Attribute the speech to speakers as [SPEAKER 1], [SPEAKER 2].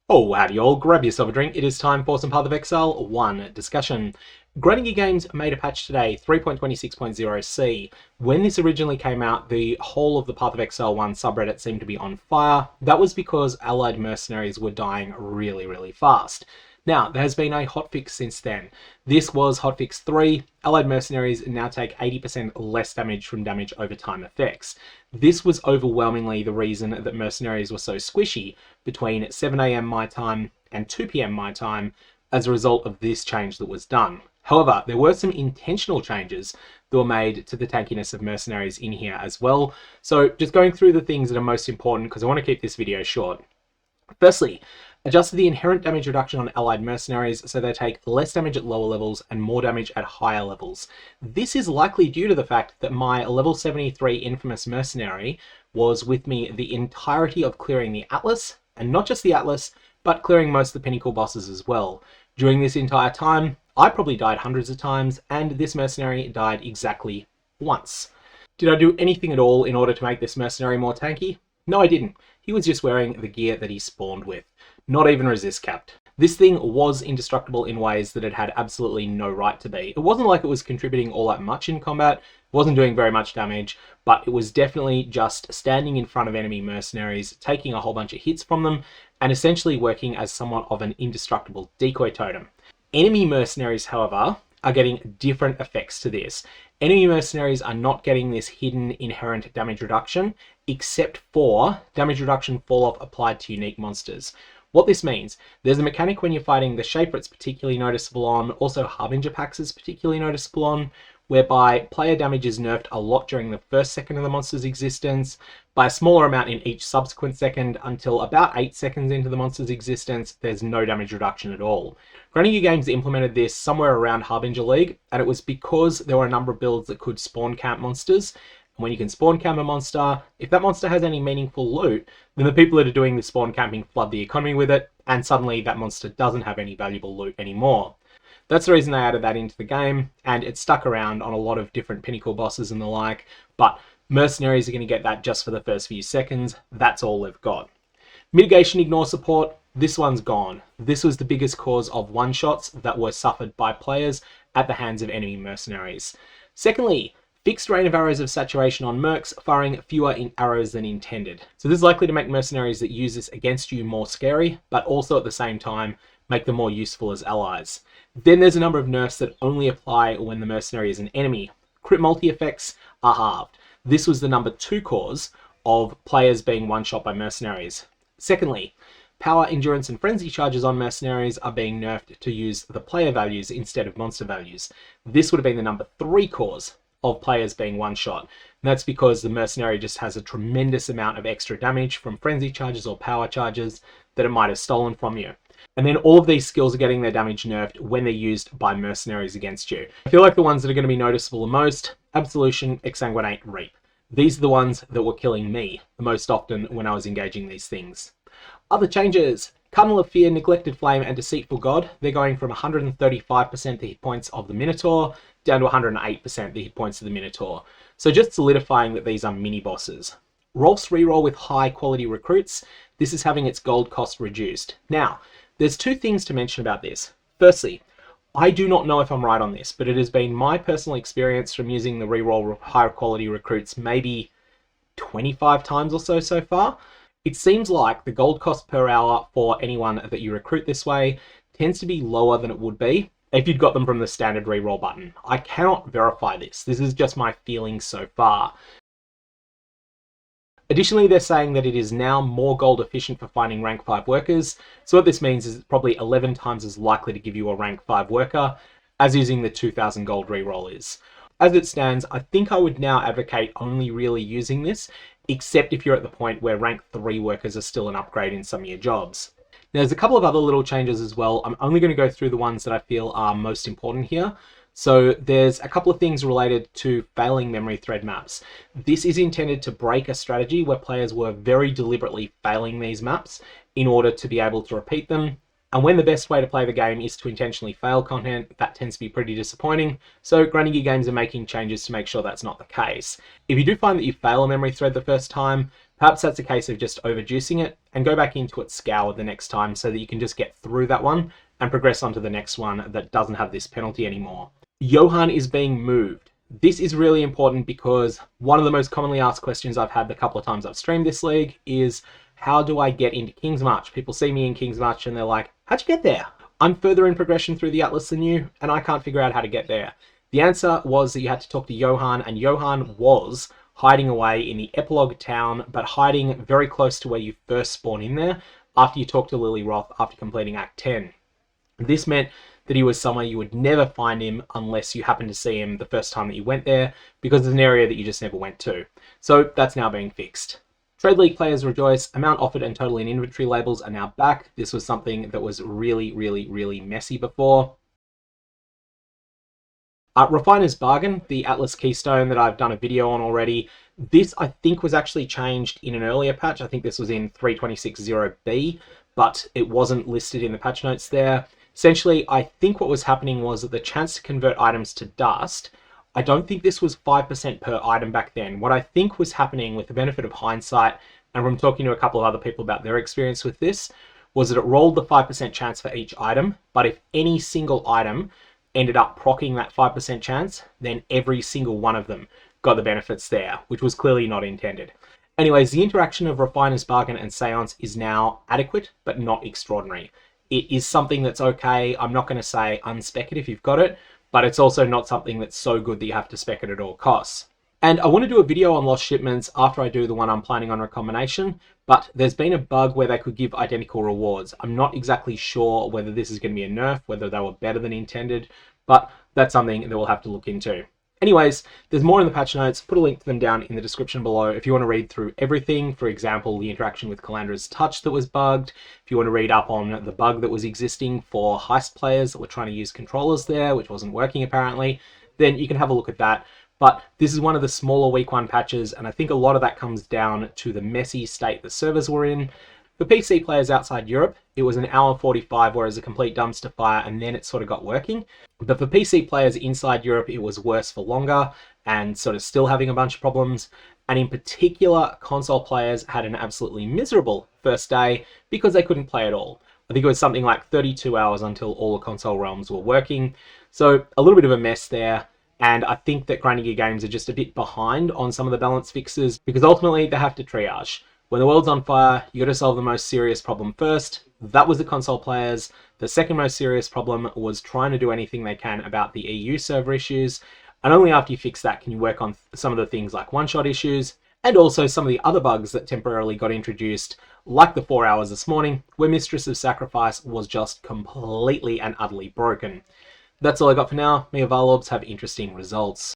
[SPEAKER 1] Oh, howdy y'all, grab yourself a drink. It is time for some PathOfExile 1 discussion. Grinding Games made a patch today, 3.26.0c. When this originally came out, the whole of the PathOfExile 1 subreddit seemed to be on fire. That was because allied mercenaries were dying really fast. Now, there has been a hotfix since then. This was hotfix 3. Allied mercenaries now take 80% less damage from damage over time effects. This was overwhelmingly the reason that mercenaries were so squishy between 7 AM my time and 2 PM my time as a result of this change that was done. However, there were some intentional changes that were made to the tankiness of mercenaries in here as well. So just going through the things that are most important because I want to keep this video short. Firstly, adjusted the inherent damage reduction on allied mercenaries so they take less damage at lower levels and more damage at higher levels. This is likely due to the fact that my level 73 infamous mercenary was with me the entirety of clearing the Atlas, and not just the Atlas, but clearing most of the pinnacle bosses as well. During this entire time, I probably died hundreds of times, and this mercenary died exactly once. Did I do anything at all in order to make this mercenary more tanky? No, I didn't. He was just wearing the gear that he spawned with. Not even resist capped. This thing was indestructible in ways that it had absolutely no right to be. It wasn't like it was contributing all that much in combat, it wasn't doing very much damage, but it was definitely just standing in front of enemy mercenaries, taking a whole bunch of hits from them, and essentially working as somewhat of an indestructible decoy totem. Enemy mercenaries, however, are getting different effects to this. Enemy mercenaries are not getting this hidden inherent damage reduction, except for damage reduction fall-off applied to unique monsters. What this means, there's a mechanic when you're fighting the Shaper it's particularly noticeable on, also Harbinger packs is particularly noticeable on, whereby player damage is nerfed a lot during the first second of the monster's existence, by a smaller amount in each subsequent second, until about 8 seconds into the monster's existence, there's no damage reduction at all. Grinding Games implemented this somewhere around Harbinger League, and it was because there were a number of builds that could spawn camp monsters. And when you can spawn camp a monster, if that monster has any meaningful loot, then the people that are doing the spawn camping flood the economy with it, and suddenly that monster doesn't have any valuable loot anymore. That's the reason they added that into the game, and it stuck around on a lot of different pinnacle bosses and the like, but mercenaries are going to get that just for the first few seconds. That's all they've got. Mitigation ignore support, this one's gone. This was the biggest cause of one-shots that were suffered by players at the hands of enemy mercenaries. Secondly, fixed rain of arrows of saturation on mercs, firing fewer arrows than intended. So this is likely to make mercenaries that use this against you more scary, but also at the same time make them more useful as allies. Then there's a number of nerfs that only apply when the mercenary is an enemy. Crit multi-effects are halved. This was the number 2 cause of players being one-shot by mercenaries. Secondly, power, endurance, and frenzy charges on mercenaries are being nerfed to use the player values instead of monster values. This would have been the number 3 cause of players being one-shot. And that's because the mercenary just has a tremendous amount of extra damage from frenzy charges or power charges that it might have stolen from you. And then all of these skills are getting their damage nerfed when they're used by mercenaries against you. I feel like the ones that are going to be noticeable the most, Absolution, Exsanguinate, Reap. These are the ones that were killing me the most often when I was engaging these things. Other changes, Cardinal of Fear, Neglected Flame, and Deceitful God. They're going from 135% the hit points of the Minotaur down to 108% the hit points of the Minotaur. So just solidifying that these are mini-bosses. Rolf's reroll with high-quality recruits. This is having its gold cost reduced. Now, there's 2 things to mention about this. Firstly, I do not know if I'm right on this, but it has been my personal experience from using the reroll high-quality recruits maybe 25 times or so far. It seems like the gold cost per hour for anyone that you recruit this way tends to be lower than it would be if you'd got them from the standard reroll button. I cannot verify this. This is just my feelings so far. Additionally, they're saying that it is now more gold efficient for finding rank 5 workers. So what this means is it's probably 11 times as likely to give you a rank 5 worker as using the 2000 gold reroll is. As it stands, I think I would now advocate only really using this, except if you're at the point where rank 3 workers are still an upgrade in some of your jobs. Now, there's a couple of other little changes as well. I'm only going to go through the ones that I feel are most important here. So there's a couple of things related to failing memory thread maps. This is intended to break a strategy where players were very deliberately failing these maps in order to be able to repeat them. And when the best way to play the game is to intentionally fail content, that tends to be pretty disappointing. So Grinding Games are making changes to make sure that's not the case. If you do find that you fail a memory thread the first time, Perhaps that's a case of just overjuicing it, and go back into it scoured the next time so that you can just get through that one and progress onto the next one that doesn't have this penalty anymore. Johan is being moved. This is really important because one of the most commonly asked questions I've had the couple of times I've streamed this league is, how do I get into King's March? People see me in King's March and they're like, how'd you get there? I'm further in progression through the Atlas than you, and I can't figure out how to get there. The answer was that you had to talk to Johan, and Johan was hiding away in the epilogue town, but hiding very close to where you first spawn in there after you talked to Lily Roth after completing Act 10. This meant that he was somewhere you would never find him unless you happened to see him the first time that you went there, because it's an area that you just never went to. So that's now being fixed. Trade League players rejoice. Amount offered and total in inventory labels are now back. This was something that was really messy before. Refiner's Bargain, the Atlas Keystone that I've done a video on already. This, I think, was actually changed in an earlier patch. I think this was in 3.26.0b, but it wasn't listed in the patch notes there. Essentially, I think what was happening was that the chance to convert items to dust, I don't think this was 5% per item back then. What I think was happening, with the benefit of hindsight, and from talking to a couple of other people about their experience with this, was that it rolled the 5% chance for each item, but if any single item ended up proccing that 5% chance, then every single one of them got the benefits there, which was clearly not intended. Anyways, the interaction of Refiner's Bargain and Seance is now adequate, but not extraordinary. It is something that's okay. I'm not going to say unspec it if you've got it, but it's also not something that's so good that you have to spec it at all costs. And I want to do a video on lost shipments after I do the one I'm planning on recombination, but there's been a bug where they could give identical rewards. I'm not exactly sure whether this is going to be a nerf, whether they were better than intended, but that's something that we'll have to look into. Anyways, there's more in the patch notes. Put a link to them down in the description below if you want to read through everything. For example, the interaction with Calandra's Touch that was bugged. If you want to read up on the bug that was existing for heist players that were trying to use controllers there, which wasn't working apparently, then you can have a look at that. But this is one of the smaller week 1 patches, and I think a lot of that comes down to the messy state the servers were in. For PC players outside Europe, it was an hour 45, whereas a complete dumpster fire, and then it sort of got working. But for PC players inside Europe, it was worse for longer and sort of still having a bunch of problems. And in particular, console players had an absolutely miserable first day because they couldn't play at all. I think it was something like 32 hours until all the console realms were working. So a little bit of a mess there. And I think that grinding gear games are just a bit behind on some of the balance fixes because ultimately they have to triage. When the world's on fire, you got to solve the most serious problem first. That was the console players. The second most serious problem was trying to do anything they can about the EU server issues. And only after you fix that can you work on some of the things like one-shot issues and also some of the other bugs that temporarily got introduced, like the 4 hours this morning, where Mistress of Sacrifice was just completely and utterly broken. That's all I got for now. May your Varlobs have interesting results.